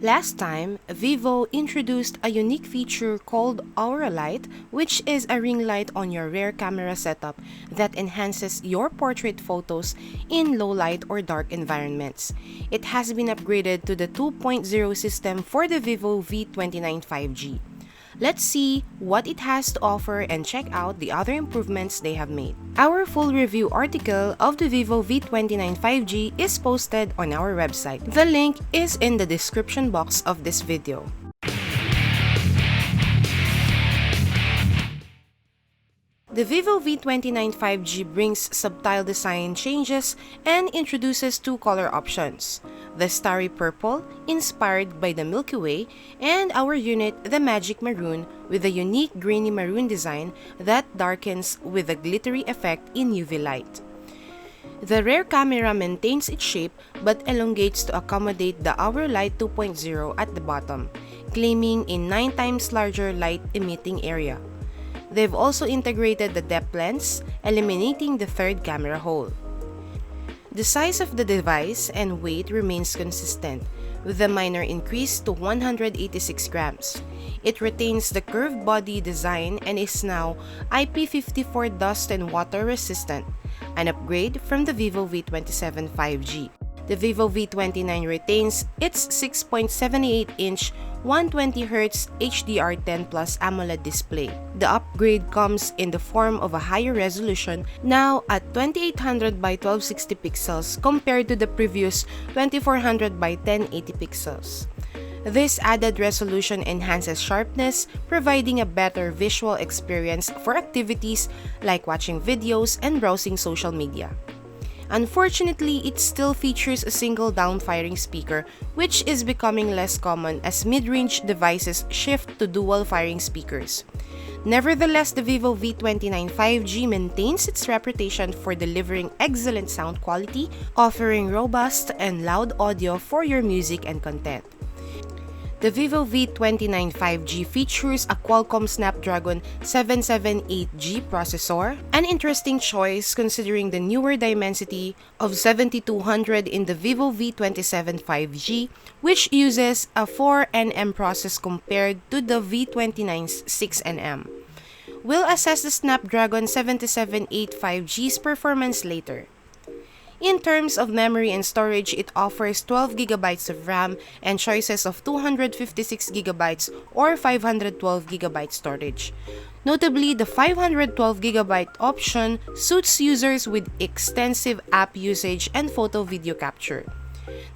Last time, Vivo introduced a unique feature called Aura Light, which is a ring light on your rear camera setup that enhances your portrait photos in low light or dark environments. It has been upgraded to the 2.0 system for the Vivo V29 5G. Let's see what it has to offer and check out the other improvements they have made. Our full review article of the vivo V29 5G is posted on our website. The link is in the description box of this video. The Vivo V29 5G brings subtle design changes and introduces two color options: the Starry Purple, inspired by the Milky Way, and our unit, the Magic Maroon, with a unique grainy maroon design that darkens with a glittery effect in UV light. The rear camera maintains its shape but elongates to accommodate the Hour Light 2.0 at the bottom, claiming a 9 times larger light-emitting area. They've also integrated the depth lens, eliminating the third camera hole. The size of the device and weight remains consistent, with a minor increase to 186 grams. It retains the curved body design and is now IP54 dust and water resistant, an upgrade from the Vivo V27 5G. The Vivo V29 retains its 6.78-inch 120Hz HDR10 Plus AMOLED display. The upgrade comes in the form of a higher resolution, now at 2800 by 1260 pixels compared to the previous 2400 by 1080 pixels. This added resolution enhances sharpness, providing a better visual experience for activities like watching videos and browsing social media. Unfortunately, it still features a single down-firing speaker, which is becoming less common as mid-range devices shift to dual-firing speakers. Nevertheless, the Vivo V29 5G maintains its reputation for delivering excellent sound quality, offering robust and loud audio for your music and content. The Vivo V29 5G features a Qualcomm Snapdragon 778G processor, an interesting choice considering the newer Dimensity of 7200 in the Vivo V27 5G, which uses a 4nm process compared to the V29's 6nm. We'll assess the Snapdragon 778 5G's performance later. In terms of memory and storage, it offers 12GB of RAM and choices of 256GB or 512GB storage. Notably, the 512GB option suits users with extensive app usage and photo-video capture.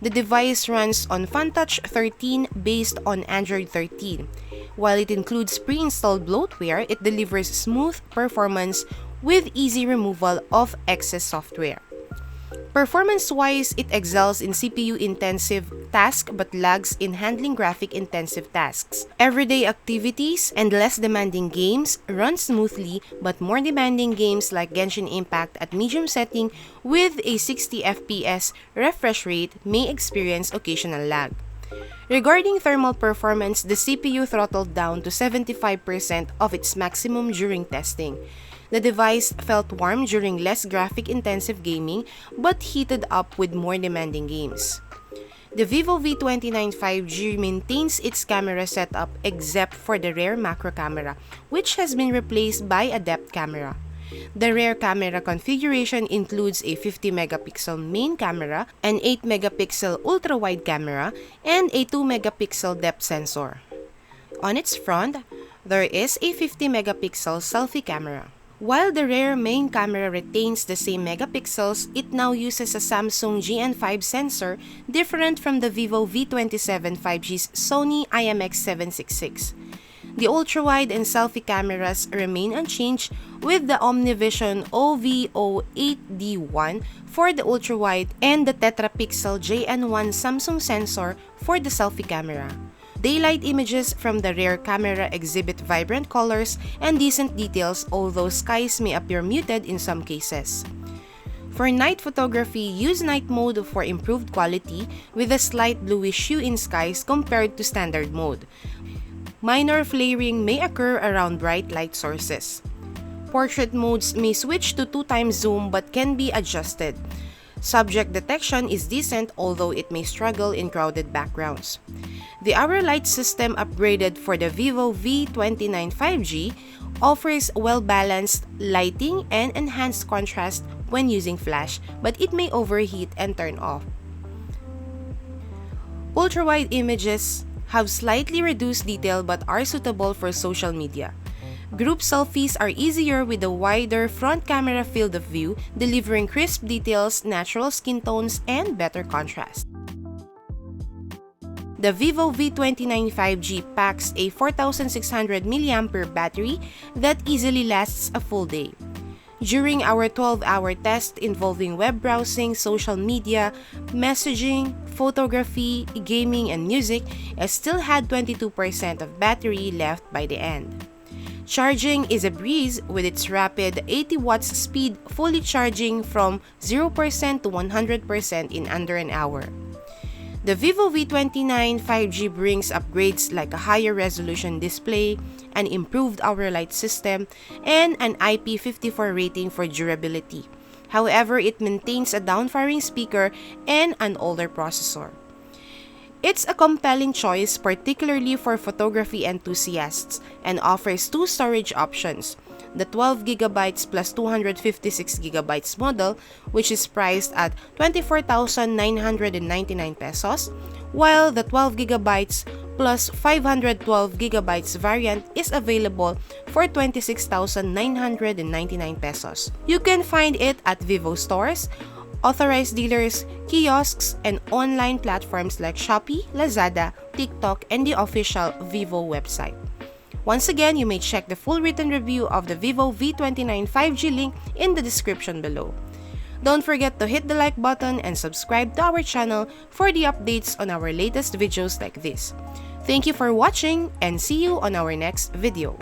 The device runs on FunTouch 13 based on Android 13. While it includes pre-installed bloatware, it delivers smooth performance with easy removal of excess software. Performance-wise, it excels in CPU-intensive tasks but lags in handling graphic-intensive tasks. Everyday activities and less demanding games run smoothly, but more demanding games like Genshin Impact at medium setting with a 60 FPS refresh rate may experience occasional lag. Regarding thermal performance, the CPU throttled down to 75% of its maximum during testing. The device felt warm during less graphic-intensive gaming but heated up with more demanding games. The Vivo V29 5G maintains its camera setup except for the rear macro camera, which has been replaced by a depth camera. The rear camera configuration includes a 50-megapixel main camera, an 8-megapixel ultra-wide camera, and a 2-megapixel depth sensor. On its front, there is a 50-megapixel selfie camera. While the rear main camera retains the same megapixels, it now uses a Samsung GN5 sensor different from the Vivo V27 5G's Sony IMX766. The ultra-wide and selfie cameras remain unchanged with the OmniVision OVO8D1 for the ultra-wide and the tetrapixel JN1 Samsung sensor for the selfie camera. Daylight images from the rear camera exhibit vibrant colors and decent details, although skies may appear muted in some cases. For night photography, use night mode for improved quality with a slight bluish hue in skies compared to standard mode. Minor flaring may occur around bright light sources. Portrait modes may switch to 2x zoom but can be adjusted. Subject detection is decent, although it may struggle in crowded backgrounds. The Hour Light system upgraded for the vivo V29 5G offers well-balanced lighting and enhanced contrast when using flash, but it may overheat and turn off. Ultra-wide images have slightly reduced detail but are suitable for social media. Group selfies are easier with a wider front camera field of view, delivering crisp details, natural skin tones, and better contrast. The vivo V29 5G packs a 4,600 mAh battery that easily lasts a full day. During our 12-hour test involving web browsing, social media, messaging, photography, gaming, and music, I still had 22% of battery left by the end. Charging is a breeze with its rapid 80 watts speed, fully charging from 0% to 100% in under an hour. The vivo V29 5G brings upgrades like a higher resolution display, an improved hour light system, and an IP54 rating for durability. However, it maintains a downfiring speaker and an older processor. It's a compelling choice, particularly for photography enthusiasts, and offers two storage options: the 12GB plus 256GB model, which is priced at 24,999 pesos, while the 12GB plus 512GB variant is available for 26,999 pesos. You can find it at Vivo stores, authorized dealers, kiosks, and online platforms like Shopee, Lazada, TikTok, and the official Vivo website. Once again, you may check the full written review of the vivo V29 5G link in the description below. Don't forget to hit the like button and subscribe to our channel for the updates on our latest videos like this. Thank you for watching and see you on our next video.